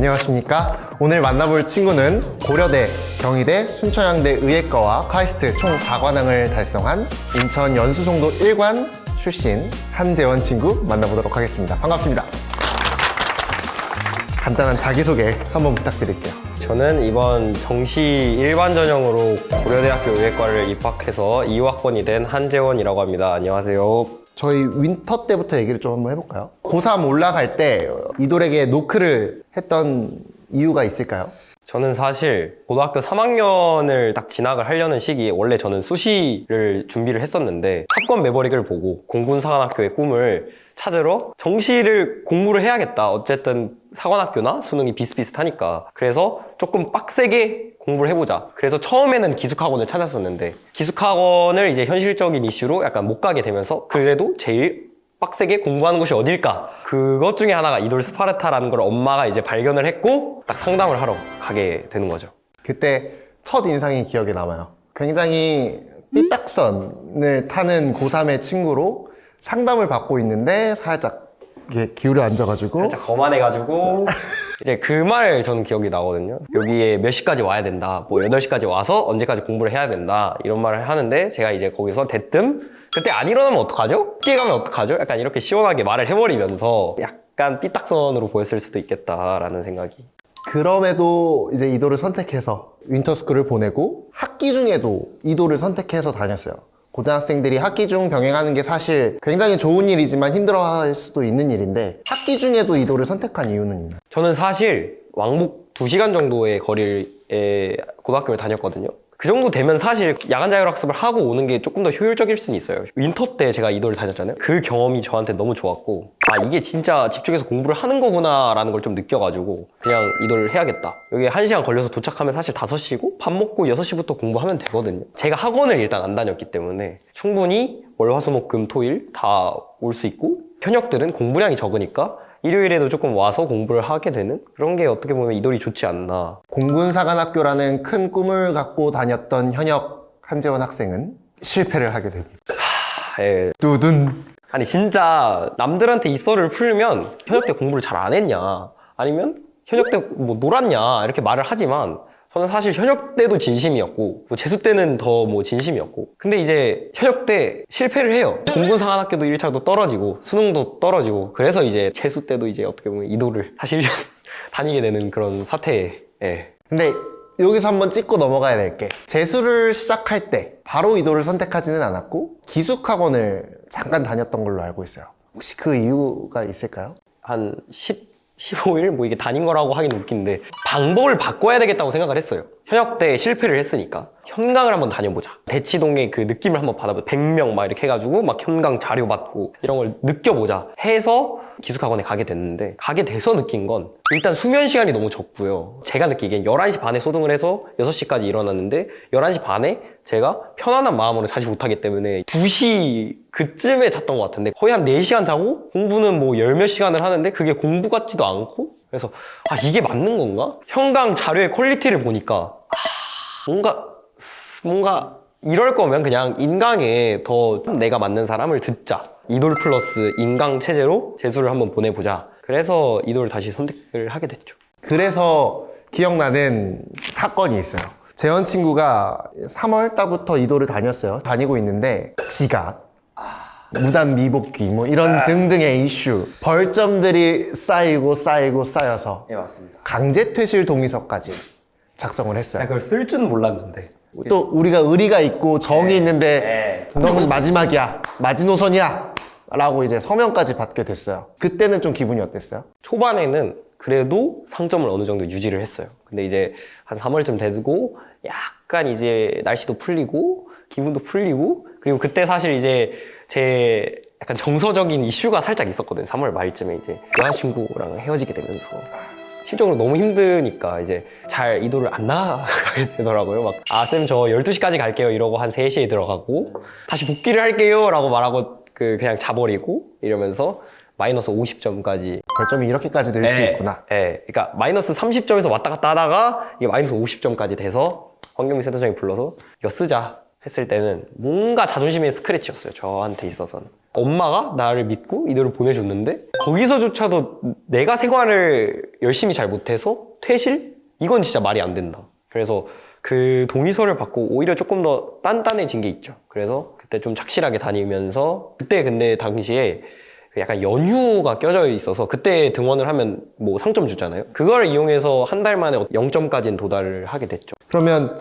안녕하십니까. 오늘 만나볼 친구는 고려대, 경희대, 순천향대 의예과와 카이스트 총 4관왕을 달성한 인천 연수종도 1관 출신 한재원 친구 만나보도록 하겠습니다. 반갑습니다. 간단한 자기소개 한번 부탁드릴게요. 저는 이번 정시 일반 전형으로 고려대학교 의예과를 입학해서 2학번이 된 한재원이라고 합니다. 안녕하세요. 저희 윈터 때부터 얘기를 좀 한번 해볼까요? 고3 올라갈 때 이돌에게 노크를 했던 이유가 있을까요? 저는 사실 고등학교 3학년을 딱 진학을 하려는 시기에 원래 저는 수시를 준비를 했었는데 탑건 매버릭을 보고 공군사관학교의 꿈을 찾으러 정시를 공부를 해야겠다. 어쨌든 사관학교나 수능이 비슷비슷하니까. 그래서 조금 빡세게 공부를 해보자. 그래서 처음에는 기숙학원을 찾았었는데 기숙학원을 이제 현실적인 이슈로 약간 못 가게 되면서 그래도 제일 빡세게 공부하는 곳이 어딜까? 그것 중에 하나가 이돌 스파르타라는 걸 엄마가 이제 발견을 했고 딱 상담을 하러 가게 되는 거죠. 그때 첫 인상이 기억에 남아요. 굉장히 삐딱선을 타는 고3의 친구로 상담을 받고 있는데 살짝 이렇게 기울여 앉아가지고 살짝 거만해가지고 이제 그 말 저는 기억이 나거든요. 여기에 몇 시까지 와야 된다. 뭐 8시까지 와서 언제까지 공부를 해야 된다. 이런 말을 하는데 제가 이제 거기서 대뜸 그때 안 일어나면 어떡하죠? 피해 가면 어떡하죠? 약간 이렇게 시원하게 말을 해버리면서 약간 삐딱선으로 보였을 수도 있겠다라는 생각이. 그럼에도 이제 이도를 선택해서 윈터스쿨을 보내고 학기 중에도 이도를 선택해서 다녔어요. 고등학생들이 학기 중 병행하는 게 사실 굉장히 좋은 일이지만 힘들어할 수도 있는 일인데 학기 중에도 이도를 선택한 이유는 있나요? 저는 사실 왕복 2시간 정도의 거리에 고등학교를 다녔거든요. 그 정도 되면 사실 야간 자율학습을 하고 오는 게 조금 더 효율적일 수는 있어요. 윈터 때 제가 이도를 다녔잖아요. 그 경험이 저한테 너무 좋았고 아 이게 진짜 집중해서 공부를 하는 거구나 라는 걸 좀 느껴가지고 그냥 이도를 해야겠다. 여기 1시간 걸려서 도착하면 사실 5시고 밥 먹고 6시부터 공부하면 되거든요. 제가 학원을 일단 안 다녔기 때문에 충분히 월, 화, 수, 목, 금, 토일 다 올 수 있고 현역들은 공부량이 적으니까 일요일에도 조금 와서 공부를 하게 되는 그런 게 어떻게 보면 이돌이 좋지 않나. 공군사관학교라는 큰 꿈을 갖고 다녔던 현역 한재원 학생은 실패를 하게 됩니다. 예. 두둔. 아니 진짜 남들한테 이 썰을 풀면 현역 때 공부를 잘 안 했냐 아니면 현역 때 뭐 놀았냐 이렇게 말을 하지만 저는 사실 현역 때도 진심이었고 뭐 재수 때는 더 뭐 진심이었고 근데 이제 현역 때 실패를 해요. 공군사관학교도 1차도 떨어지고 수능도 떨어지고 그래서 이제 재수 때도 이제 어떻게 보면 이도를 다시 1년 다니게 되는 그런 사태에 예. 근데 여기서 한번 짚고 넘어가야 될 게 재수를 시작할 때 바로 이도를 선택하지는 않았고 기숙학원을 잠깐 다녔던 걸로 알고 있어요. 혹시 그 이유가 있을까요? 한 15일? 뭐 이게 다닌 거라고 하긴 웃긴데 방법을 바꿔야 되겠다고 생각을 했어요. 현역 때 실패를 했으니까 현강을 한번 다녀보자. 대치동의 그 느낌을 한번 받아보자. 100명 막 이렇게 해가지고 막 현강 자료 받고 이런 걸 느껴보자 해서 기숙학원에 가게 됐는데 가게 돼서 느낀 건 일단 수면 시간이 너무 적고요. 제가 느끼기엔 11시 반에 소등을 해서 6시까지 일어났는데 11시 반에 제가 편안한 마음으로 자지 못하기 때문에 2시 그쯤에 잤던 것 같은데 거의 한 4시간 자고 공부는 뭐 10몇 시간을 하는데 그게 공부 같지도 않고 그래서 아 이게 맞는 건가? 현강 자료의 퀄리티를 보니까 뭔가 이럴 거면 그냥 인강에 더 내가 맞는 사람을 듣자. 이돌 플러스 인강 체제로 재수를 한번 보내보자. 그래서 이돌을 다시 선택을 하게 됐죠. 그래서 기억나는 사건이 있어요. 재원 친구가 3월 달부터 이도를 다녔어요. 다니고 있는데 지각, 무단 미복귀 뭐 이런 등등의 이슈, 벌점들이 쌓여서 네 맞습니다. 강제 퇴실 동의서까지 작성을 했어요. 그걸 쓸 줄 몰랐는데. 또 우리가 의리가 있고 정이 있는데 너는 마지막이야, 마지노선이야 라고 이제 서명까지 받게 됐어요. 그때는 좀 기분이 어땠어요? 초반에는 그래도 상점을 어느 정도 유지를 했어요. 근데 이제 한 3월쯤 되고 약간 이제 날씨도 풀리고 기분도 풀리고 그리고 그때 사실 이제 제 약간 정서적인 이슈가 살짝 있었거든요. 3월 말쯤에 이제 여자친구랑 헤어지게 되면서 심적으로 너무 힘드니까 이제 잘 이도를 안 나가게 되더라고요. 막 아 쌤 저 12시까지 갈게요 이러고 한 3시에 들어가고 다시 복귀를 할게요 라고 말하고 그냥 자버리고 이러면서 마이너스 50점까지 벌점이 이렇게까지 늘 수 있구나. 네, 그러니까 마이너스 30점에서 왔다 갔다 하다가 이게 마이너스 50점까지 돼서 황경민 센터장이 불러서 이거 쓰자 했을 때는 뭔가 자존심의 스크래치였어요. 저한테 있어서는. 엄마가 나를 믿고 이도를 보내줬는데 거기서조차도 내가 생활을 열심히 잘 못해서 퇴실? 이건 진짜 말이 안 된다. 그래서 그 동의서를 받고 오히려 조금 더 단단해진 게 있죠. 그래서 그때 좀 착실하게 다니면서 그때 근데 당시에 약간 연휴가 껴져 있어서 그때 등원을 하면 뭐 상점 주잖아요. 그걸 이용해서 한 달 만에 0점까지는 도달을 하게 됐죠. 그러면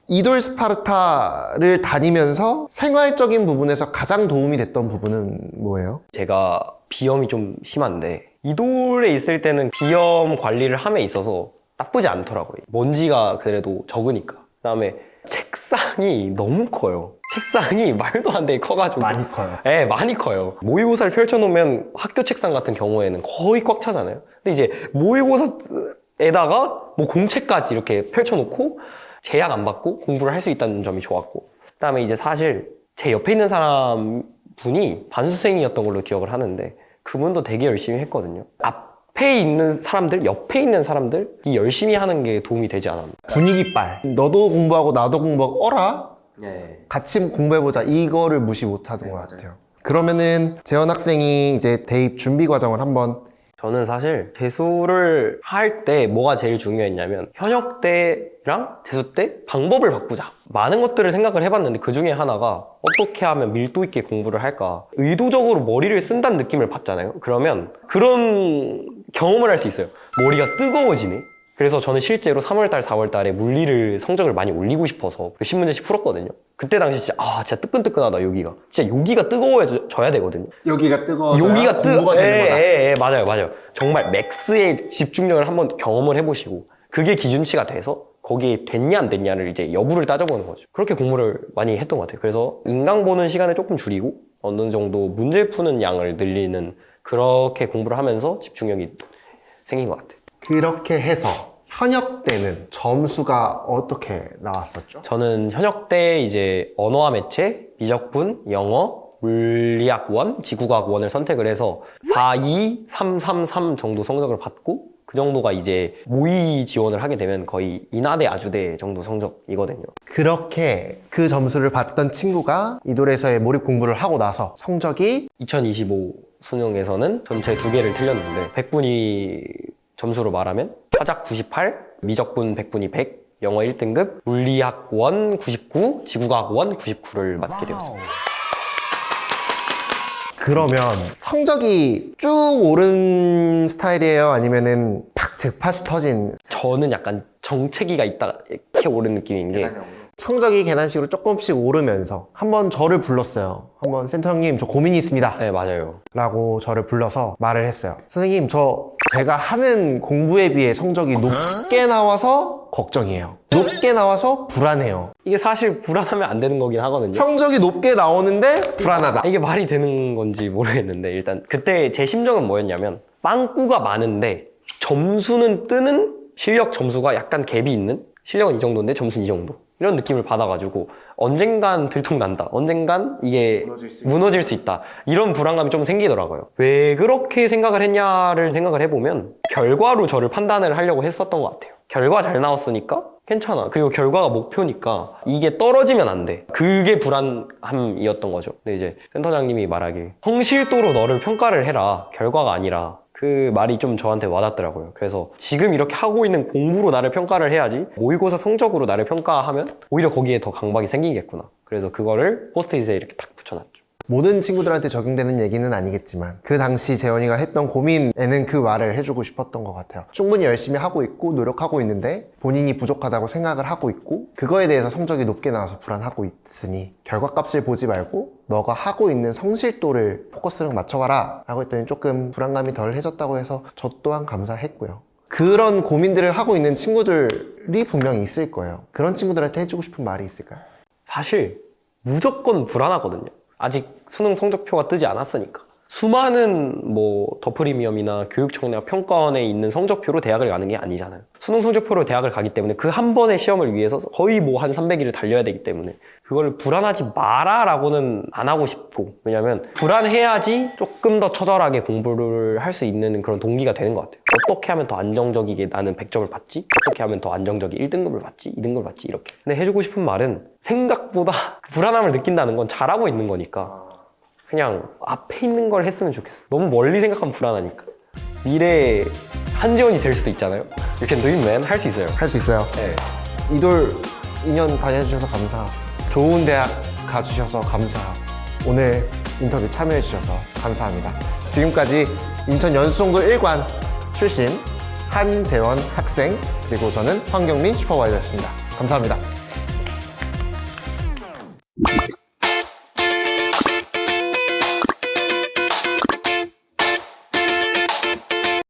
이돌 스파르타를 다니면서 생활적인 부분에서 가장 도움이 됐던 부분은 뭐예요? 제가 비염이 좀 심한데 이돌에 있을 때는 비염 관리를 함에 있어서 나쁘지 않더라고요. 먼지가 그래도 적으니까. 그다음에 책상이 너무 커요. 책상이 말도 안 되게 커가지고 많이 커요. 네, 많이 커요. 모의고사를 펼쳐놓으면 학교 책상 같은 경우에는 거의 꽉 차잖아요. 근데 이제 모의고사에다가 뭐 공책까지 이렇게 펼쳐놓고 제약 안 받고 공부를 할 수 있다는 점이 좋았고, 그다음에 이제 사실 제 옆에 있는 사람 분이 반수생이었던 걸로 기억을 하는데 그분도 되게 열심히 했거든요. 앞에 있는 사람들, 옆에 있는 사람들이 열심히 하는 게 도움이 되지 않았나. 분위기빨. 너도 공부하고 나도 공부하고 어라? 네. 같이 공부해보자. 이거를 무시 못하던 것 같아요. 그러면은 재원 학생이 이제 대입 준비 과정을 한번 저는 사실 재수를 할 때 뭐가 제일 중요했냐면 현역 때랑 재수 때 방법을 바꾸자. 많은 것들을 생각을 해봤는데 그 중에 하나가 어떻게 하면 밀도 있게 공부를 할까. 의도적으로 머리를 쓴다는 느낌을 받잖아요. 그러면 그런 경험을 할 수 있어요. 머리가 뜨거워지네. 그래서 저는 실제로 3월달, 4월달에 물리를 성적을 많이 올리고 싶어서 그 신문제씩 풀었거든요. 그때 당시 진짜 뜨끈뜨끈하다 여기가. 진짜 여기가 뜨거워져야 되거든요. 여기가 뜨거워져야 여기가 공부가 되는 거다. 맞아요. 정말 맥스의 집중력을 한번 경험을 해보시고 그게 기준치가 돼서 거기에 됐냐 안 됐냐를 이제 여부를 따져보는 거죠. 그렇게 공부를 많이 했던 것 같아요. 그래서 인강 보는 시간을 조금 줄이고 어느 정도 문제 푸는 양을 늘리는 그렇게 공부를 하면서 집중력이 생긴 것 같아요. 그렇게 해서 현역 때는 점수가 어떻게 나왔었죠? 저는 현역 때 이제 언어와 매체, 미적분, 영어, 물리학 1, 지구과학 1을 선택을 해서 4, 2, 3, 3, 3 정도 성적을 받고 그 정도가 이제 모의 지원을 하게 되면 거의 인하대, 아주대 정도 성적이거든요. 그렇게 그 점수를 받던 친구가 이돌에서의 몰입 공부를 하고 나서 성적이 2025 수능에서는 전체 2개를 틀렸는데 100분위 점수로 말하면 화작 98, 미적분 100분위 100, 영어 1등급, 물리학 1 99, 지구과학 1 99를 맞게 되었습니다. 그러면 성적이 쭉 오른 스타일이에요? 아니면은 팍 잭팟이 터진? 저는 약간 정체기가 있다 이렇게 오른 느낌인 게 성적이 계단식으로 조금씩 오르면서 한번 저를 불렀어요. 한번 센터 형님 저 고민이 있습니다. 네, 맞아요. 라고 저를 불러서 말을 했어요. 선생님 제가 하는 공부에 비해 성적이 높게 나와서 걱정이에요. 높게 나와서 불안해요. 이게 사실 불안하면 안 되는 거긴 하거든요. 성적이 높게 나오는데 불안하다. 이게 말이 되는 건지 모르겠는데 일단 그때 제 심정은 뭐였냐면 빵꾸가 많은데 점수는 뜨는 실력 점수가 약간 갭이 있는 실력은 이 정도인데 점수는 이 정도 이런 느낌을 받아가지고 언젠간 들통난다, 언젠간 이게 무너질 수 있다 이런 불안감이 좀 생기더라고요. 왜 그렇게 생각을 했냐를 생각을 해보면 결과로 저를 판단을 하려고 했었던 것 같아요. 결과 잘 나왔으니까 괜찮아. 그리고 결과가 목표니까 이게 떨어지면 안 돼. 그게 불안함이었던 거죠. 근데 이제 센터장님이 말하길 성실도로 너를 평가를 해라. 결과가 아니라. 그 말이 좀 저한테 와닿더라고요. 그래서 지금 이렇게 하고 있는 공부로 나를 평가를 해야지 모의고사 성적으로 나를 평가하면 오히려 거기에 더 강박이 생기겠구나. 그래서 그거를 포스트잇에 이렇게 딱 붙여놨죠. 모든 친구들한테 적용되는 얘기는 아니겠지만 그 당시 재원이가 했던 고민에는 그 말을 해주고 싶었던 것 같아요. 충분히 열심히 하고 있고 노력하고 있는데 본인이 부족하다고 생각을 하고 있고 그거에 대해서 성적이 높게 나와서 불안하고 있으니 결과값을 보지 말고 너가 하고 있는 성실도를 포커스를 맞춰봐라 라고 했더니 조금 불안감이 덜 해졌다고 해서 저 또한 감사했고요. 그런 고민들을 하고 있는 친구들이 분명히 있을 거예요. 그런 친구들한테 해주고 싶은 말이 있을까요? 사실 무조건 불안하거든요. 아직 수능 성적표가 뜨지 않았으니까. 수많은 뭐 더 프리미엄이나 교육청이나 평가원에 있는 성적표로 대학을 가는 게 아니잖아요. 수능 성적표로 대학을 가기 때문에 그 한 번의 시험을 위해서 거의 뭐 한 300일을 달려야 되기 때문에 그걸 불안하지 마라 라고는 안 하고 싶고, 왜냐면 불안해야지 조금 더 처절하게 공부를 할 수 있는 그런 동기가 되는 것 같아요. 어떻게 하면 더 안정적이게 나는 100점을 받지? 어떻게 하면 더 안정적이 1등급을 받지? 2등급을 받지? 이렇게. 근데 해주고 싶은 말은 생각보다 불안함을 느낀다는 건 잘하고 있는 거니까 그냥 앞에 있는 걸 했으면 좋겠어. 너무 멀리 생각하면 불안하니까. 미래에 한지원이 될 수도 있잖아요. You can do it, man. 할 수 있어요. 할 수 있어요. 네. 이돌 2년 다녀주셔서 감사. 좋은 대학 가주셔서 감사. 오늘 인터뷰 참여해주셔서 감사합니다. 지금까지 인천 연수총구 1관 출신 한재원 학생, 그리고 저는 황경민 슈퍼바이저였습니다. 감사합니다.